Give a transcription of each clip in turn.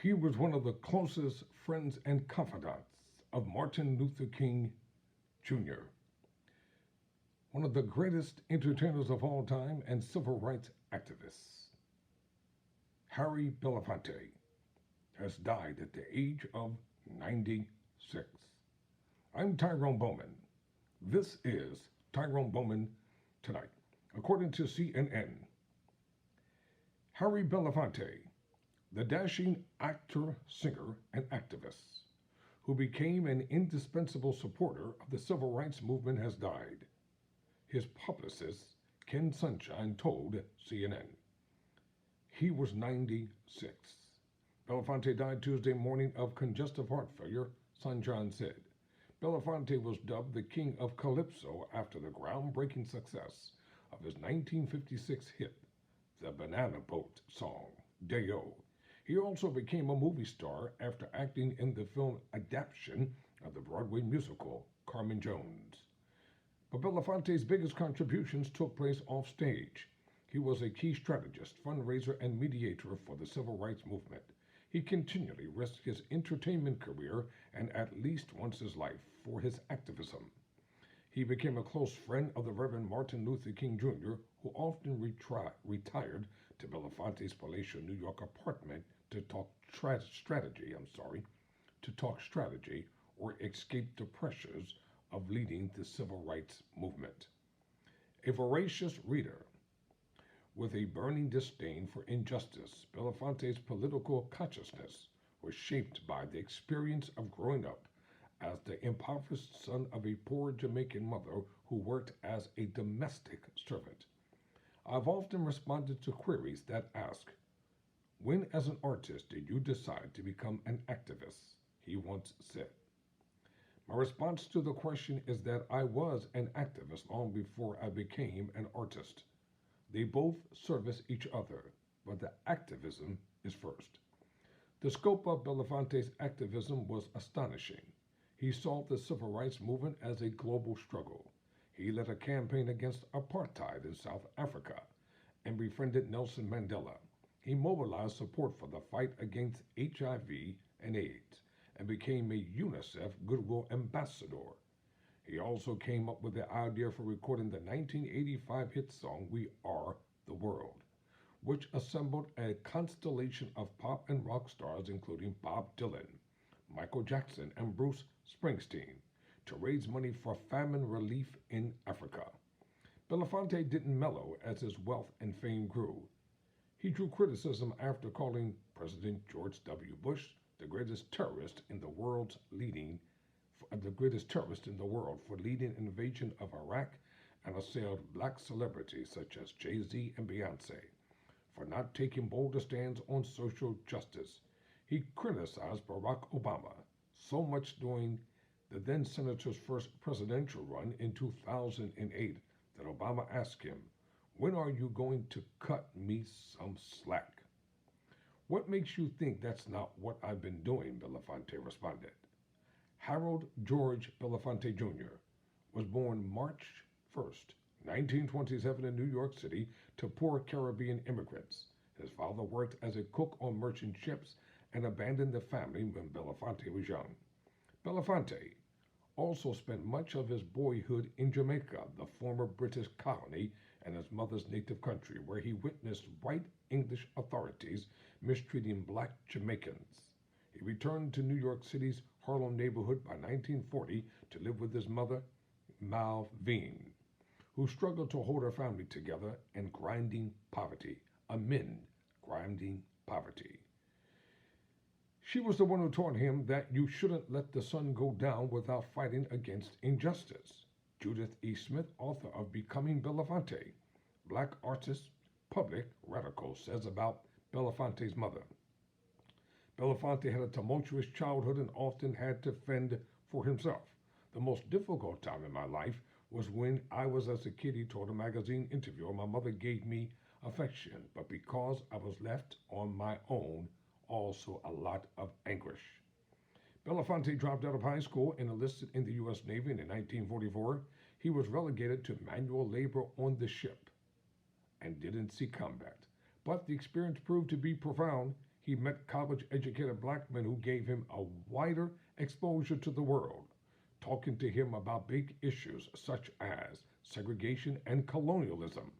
He was one of the closest friends and confidants of Martin Luther King Jr., one of the greatest entertainers of all time and civil rights activists. Harry Belafonte has died at the age of 96. I'm Tyrone Bowman. This is Tyrone Bowman Tonight. According to CNN, Harry Belafonte, the dashing actor, singer, and activist who became an indispensable supporter of the civil rights movement, has died. His publicist, Ken Sunshine, told CNN. He was 96. Belafonte died Tuesday morning of congestive heart failure, Sunshine said. Belafonte was dubbed the King of Calypso after the groundbreaking success of his 1956 hit, the Banana Boat song, Day-O. He also became a movie star after acting in the film adaptation of the Broadway musical Carmen Jones. But Belafonte's biggest contributions took place off stage. He was a key strategist, fundraiser, and mediator for the civil rights movement. He continually risked his entertainment career and at least once his life for his activism. He became a close friend of the Reverend Martin Luther King Jr., who often retired to Belafonte's palatial New York apartment to talk strategy or escape the pressures of leading the civil rights movement. A voracious reader with a burning disdain for injustice, Belafonte's political consciousness was shaped by the experience of growing up as the impoverished son of a poor Jamaican mother who worked as a domestic servant. I've often responded to queries that ask, "When, as an artist, did you decide to become an activist?" he once said. My response to the question is that I was an activist long before I became an artist. They both service each other, but the activism is first. The scope of Belafonte's activism was astonishing. He saw the civil rights movement as a global struggle. He led a campaign against apartheid in South Africa and befriended Nelson Mandela. He mobilized support for the fight against HIV and AIDS and became a UNICEF Goodwill Ambassador. He also came up with the idea for recording the 1985 hit song We Are the World, which assembled a constellation of pop and rock stars including Bob Dylan, Michael Jackson, and Bruce Springsteen to raise money for famine relief in Africa. Belafonte didn't mellow as his wealth and fame grew. He drew criticism after calling President George W. Bush the greatest terrorist in the world for leading an invasion of Iraq and assailed black celebrities such as Jay-Z and Beyonce for not taking bolder stands on social justice. He criticized Barack Obama so much during the then senator's first presidential run in 2008 that Obama asked him, "When are you going to cut me some slack?" "What makes you think that's not what I've been doing?" Belafonte responded. Harold George Belafonte Jr. was born March 1st, 1927 in New York City to poor Caribbean immigrants. His father worked as a cook on merchant ships and abandoned the family when Belafonte was young. Belafonte also spent much of his boyhood in Jamaica, the former British colony and his mother's native country, where he witnessed white English authorities mistreating black Jamaicans. He returned to New York City's Harlem neighborhood by 1940 to live with his mother, Malvine, who struggled to hold her family together in grinding poverty. She was the one who taught him that you shouldn't let the sun go down without fighting against injustice. Judith E. Smith, author of Becoming Belafonte, Black Artist, Public Radical, says about Belafonte's mother. Belafonte had a tumultuous childhood and often had to fend for himself. The most difficult time in my life was when I was as a kid, he told a magazine interviewer. My mother gave me affection, but because I was left on my own, also a lot of anguish. Belafonte dropped out of high school and enlisted in the U.S. Navy in 1944. He was relegated to manual labor on the ship and didn't see combat. But the experience proved to be profound. He met college-educated black men who gave him a wider exposure to the world, talking to him about big issues such as segregation and colonialism.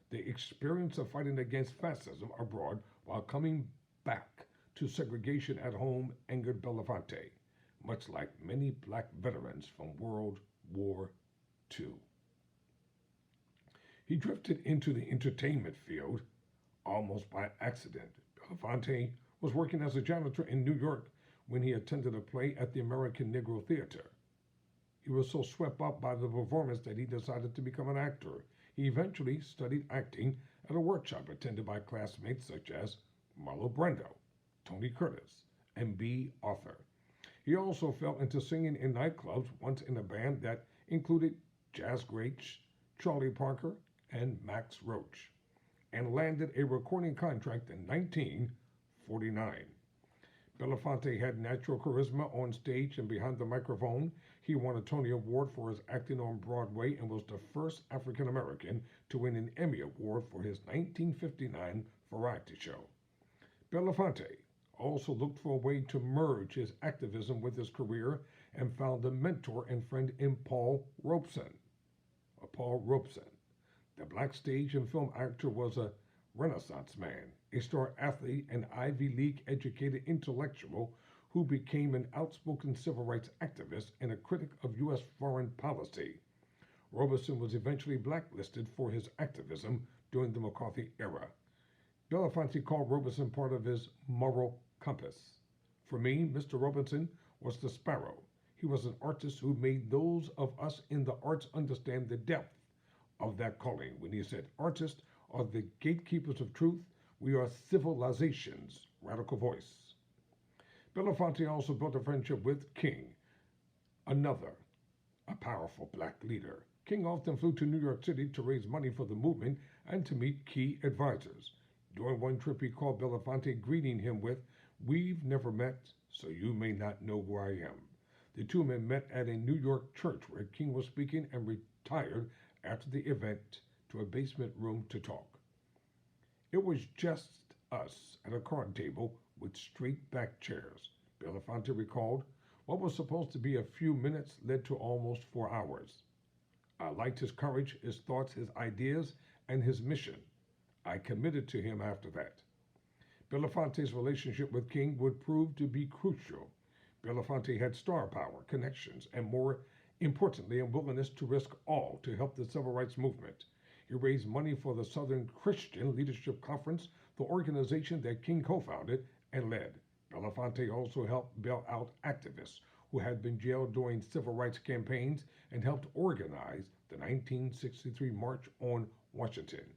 The experience of fighting against fascism abroad while coming back to segregation at home angered Belafonte, much like many black veterans from World War II. He drifted into the entertainment field almost by accident. Belafonte was working as a janitor in New York when he attended a play at the American Negro Theater. He was so swept up by the performance that he decided to become an actor. He eventually studied acting at a workshop attended by classmates such as Marlon Brando, Tony Curtis, and B. Arthur. He also fell into singing in nightclubs, once in a band that included jazz greats Charlie Parker and Max Roach, and landed a recording contract in 1949. Belafonte had natural charisma on stage and behind the microphone. He won a Tony Award for his acting on Broadway and was the first African American to win an Emmy Award for his 1959 variety show. Belafonte also looked for a way to merge his activism with his career and found a mentor and friend in Paul Robeson. The black stage and film actor was a Renaissance man, a star athlete, and Ivy League educated intellectual who became an outspoken civil rights activist and a critic of U.S. foreign policy. Robeson was eventually blacklisted for his activism during the McCarthy era. Belafonte called Robeson part of his moral compass. For me, Mr. Robeson was the sparrow. He was an artist who made those of us in the arts understand the depth of that calling when he said, "Artists are the gatekeepers of truth. We are civilization's radical voice." Belafonte also built a friendship with King, a powerful black leader. King often flew to New York City to raise money for the movement and to meet key advisors. During one trip, he called Belafonte, greeting him with, "We've never met, so you may not know who I am." The two men met at a New York church where King was speaking and retired after the event to a basement room to talk. It was just us at a card table with straight back chairs. Belafonte recalled, what was supposed to be a few minutes led to almost 4 hours. I liked his courage, his thoughts, his ideas, and his mission. I committed to him after that. Belafonte's relationship with King would prove to be crucial. Belafonte had star power, connections, and more importantly, a willingness to risk all to help the civil rights movement. He raised money for the Southern Christian Leadership Conference, the organization that King co-founded and led. Belafonte also helped bail out activists who had been jailed during civil rights campaigns and helped organize the 1963 March on Washington.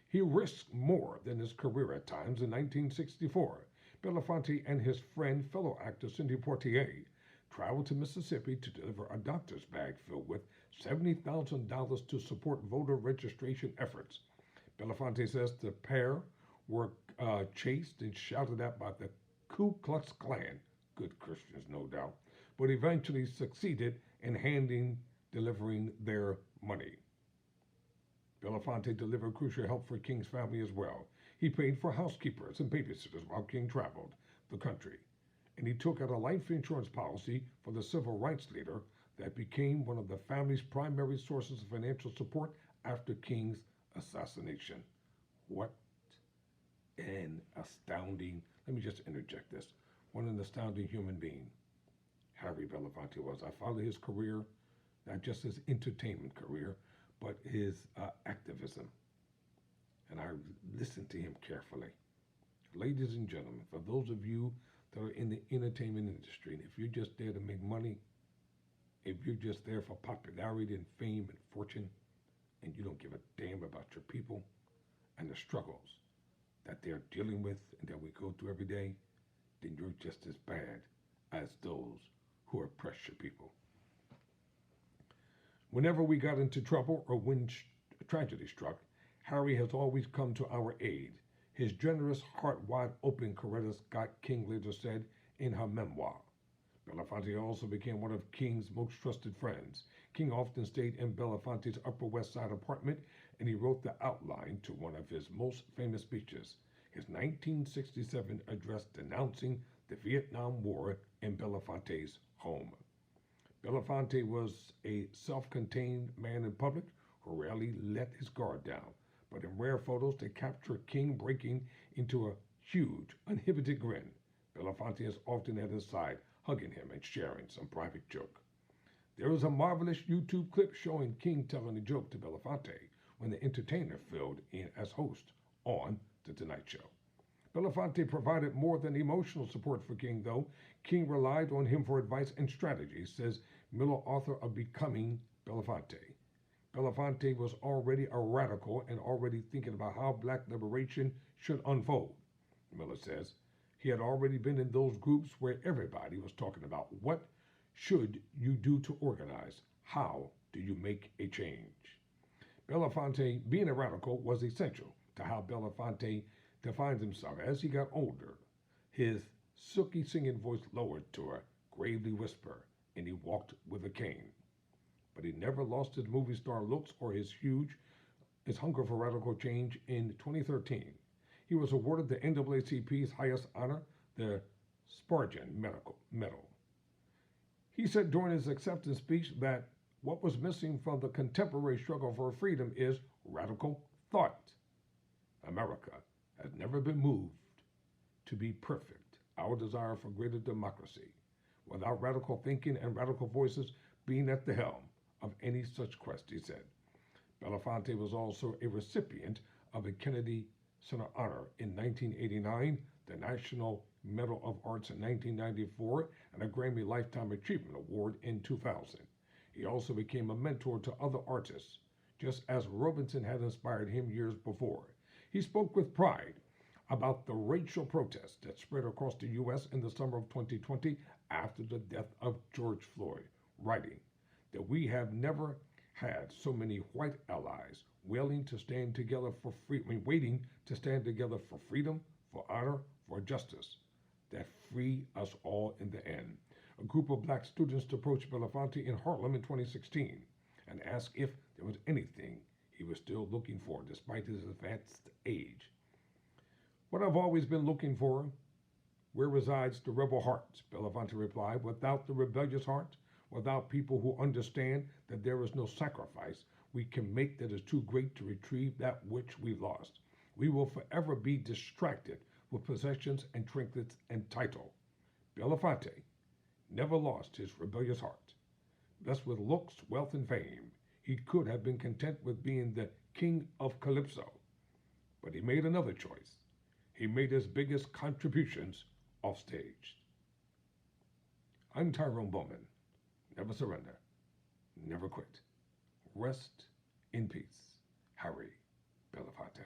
He risked more than his career at times. In 1964, Belafonte and his friend, fellow actor Cindy Portier, traveled to Mississippi to deliver a doctor's bag filled with $70,000 to support voter registration efforts. Belafonte says the pair were chased and shouted at by the Ku Klux Klan, good Christians no doubt, but eventually succeeded in delivering their money. Belafonte delivered crucial help for King's family as well. He paid for housekeepers and babysitters while King traveled the country, and he took out a life insurance policy for the civil rights leader that became one of the family's primary sources of financial support after King's assassination. What an astounding, let me just interject this, what an astounding human being Harry Belafonte was. I followed his career, not just his entertainment career, but his activism. And I listened to him carefully. Ladies and gentlemen, for those of you that are in the entertainment industry, and if you're just there to make money, if you're just there for popularity and fame and fortune, and you don't give a damn about your people and the struggles that they're dealing with and that we go through every day, then you're just as bad as those who oppress your people. Whenever we got into trouble or when tragedy struck, Harry has always come to our aid. His generous, heart wide open, Coretta Scott King later said in her memoir. Belafonte also became one of King's most trusted friends. King often stayed in Belafonte's Upper West Side apartment, and he wrote the outline to one of his most famous speeches. his 1967 address denouncing the Vietnam War in Belafonte's home. Belafonte was a self contained man in public who rarely let his guard down, but in rare photos they capture King breaking into a huge, uninhibited grin. Belafonte is often at his side, hugging him and sharing some private joke. There is a marvelous YouTube clip showing King telling a joke to Belafonte when the entertainer filled in as host on The Tonight Show. Belafonte provided more than emotional support for King, though. King relied on him for advice and strategy, says Miller, author of Becoming Belafonte. Belafonte was already a radical and already thinking about how black liberation should unfold. Miller says he had already been in those groups where everybody was talking about what should you do to organize? How do you make a change? Belafonte, being a radical, was essential to how Belafonte defined himself as he got older. His silky singing voice lowered to a gravely whisper, and he walked with a cane. But he never lost his movie star looks or his hunger for radical change. In 2013, he was awarded the NAACP's highest honor, the Spurgeon Medal. He said during his acceptance speech that what was missing from the contemporary struggle for freedom is radical thought. America has never been moved to be perfect. Our desire for greater democracy, without radical thinking and radical voices being at the helm of any such quest, he said. Belafonte was also a recipient of a Kennedy Center Honor in 1989, the National Medal of Arts in 1994, and a Grammy Lifetime Achievement Award in 2000. He also became a mentor to other artists, just as Robinson had inspired him years before. He spoke with pride about the racial protests that spread across the U.S. in the summer of 2020 after the death of George Floyd, writing that we have never had so many white allies waiting to stand together for freedom, for honor, for justice, that free us all in the end. A group of black students approached Belafonte in Harlem in 2016 and asked if there was anything he was still looking for despite his advanced age. What I've always been looking for, where resides the rebel heart? Belafonte replied, without the rebellious heart, without people who understand that there is no sacrifice we can make that is too great to retrieve that which we lost, we will forever be distracted with possessions and trinkets and title. Belafonte never lost his rebellious heart. Blessed with looks, wealth, and fame, he could have been content with being the king of Calypso. But he made another choice. He made his biggest contributions off stage. I'm Tyrone Bowman. Never surrender. Never quit. Rest in peace. Harry Belafonte.